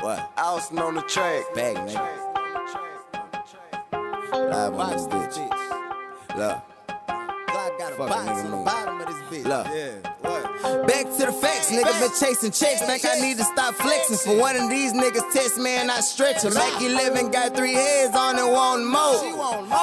What? Austin on the track. Bag, nigga. Live on this bitch. Look. Glock got a Fuck box nigga on the move. bottom of this bitch. Look. Yeah. What? Back to the facts, nigga been chasing checks. Think I need to stop flexing. For one of these niggas test me and I stretch him. Make 11 got 3 heads on and want more.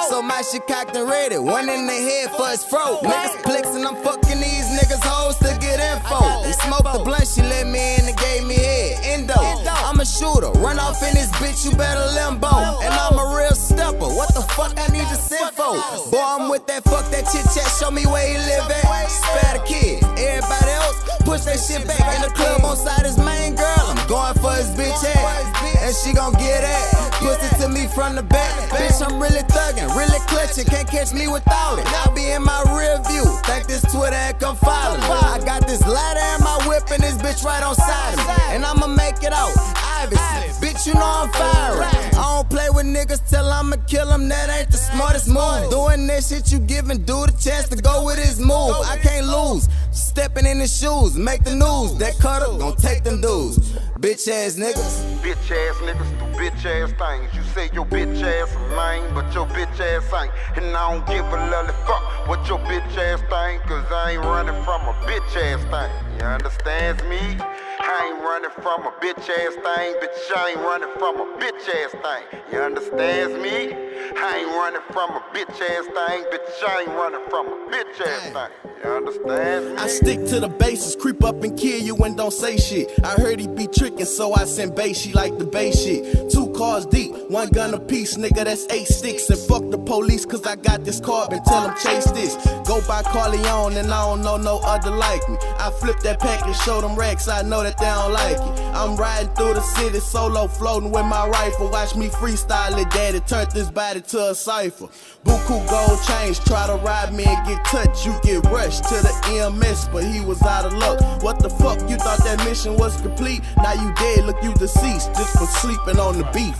So my shit cocked and ready. One in the head for his throat. Niggas flexing, I'm fucking these niggas hoes to get info. We smoked the blunt, she let me in and gave me head. Endo, I'm a shooter. Run off in this bitch, you better limbo. And I'm a real stepper. What the fuck I need to send for? Boy, I'm with that fuck that chit chat. Show me where he live at. Spare the kids. Everybody else push that shit back in the club on side his main girl. I'm going for his bitch ass, and she gon' get that. Pussy to me from the back. Bitch, I'm really thuggin', really clutching. Can't catch me without it. Now be in my rear view. Think this Twitter and come follow me. I got this ladder in my whip and this bitch right on side of me. And I'ma make it out. Obviously, bitch, you know I'm firing. I don't play with niggas till I'ma kill them. That ain't the smartest move. Doing that shit you giving dude a chance to go with his move. I can't lose. Stepping in his shoes, make the news. That cutter gon' take them dudes. Bitch ass niggas. Bitch ass niggas do bitch ass things. You say your bitch ass a man, but your bitch ass ain't. And I don't give a lolly fuck what your bitch ass think, cause I ain't running from a bitch ass thing. You understand me? I ain't running from a bitch ass thing, bitch. I ain't running from a bitch ass thing. You understand me? I ain't running from a bitch ass thing, bitch. I ain't running from a bitch ass thing. You understand me? I stick to the bases, creep up and kill you and don't say shit. I heard he be tricking, so I send base. She like the base shit. 2 cars deep, 1 gun apiece, nigga. That's 8 sticks. And fuck the police, cause I got this carbon. Tell them chase this. Go by Carleone, and I don't know no other like me. I flip that pack and show them racks. I know that they don't like it. I'm riding through the city solo, floating with my rifle. Watch me freestyle it, daddy. Turn this body to a cipher. Buku gold chains, try to ride me and get touched. You get rushed to the EMS, but he was out of luck. What the fuck? You thought that mission was complete? Now you dead, look, you deceased just for sleeping on the beef.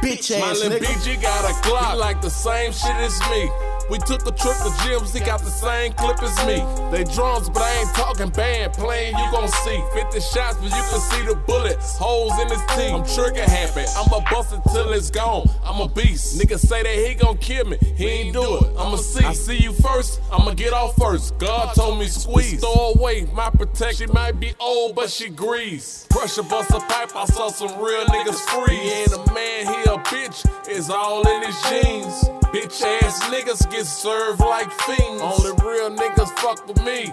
Bitch ass My little nigga. BG got a Glock. He like the same shit as me. We took the trip to gyms, he got the same clip as me. They drums, but I ain't talking band. Playing, you gon' see 50 shots, but you can see the bullet holes in his teeth. I'm trigger happy, I'ma bust it till it's gone. I'm a beast. Niggas say that he gon' kill me, he ain't do it. I'ma see. I see you first, I'ma get off first. God told me squeeze. Throw away my protection. She might be old, but she grease. Pressure bust a pipe, I saw some real niggas free. He ain't a man, he a bitch. It's all in his jeans. Bitch ass niggas get served like fiends. Only real niggas fuck with me.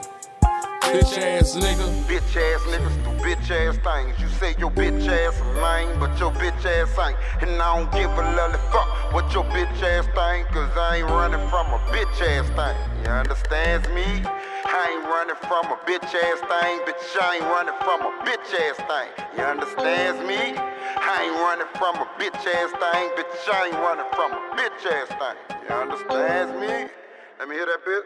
Bitch ass nigga. Bitch ass niggas do bitch ass things. You say your bitch ass a man, but your bitch ass ain't. And I don't give a lolly fuck what your bitch ass think, cause I ain't running from a bitch ass thing. You understand me? I ain't running from a bitch ass thing, bitch. I ain't running from a bitch ass thing. You understand me? I ain't running from a bitch ass thing, bitch. I ain't running from a bitch ass thing. You understand me? Let me hear that bitch.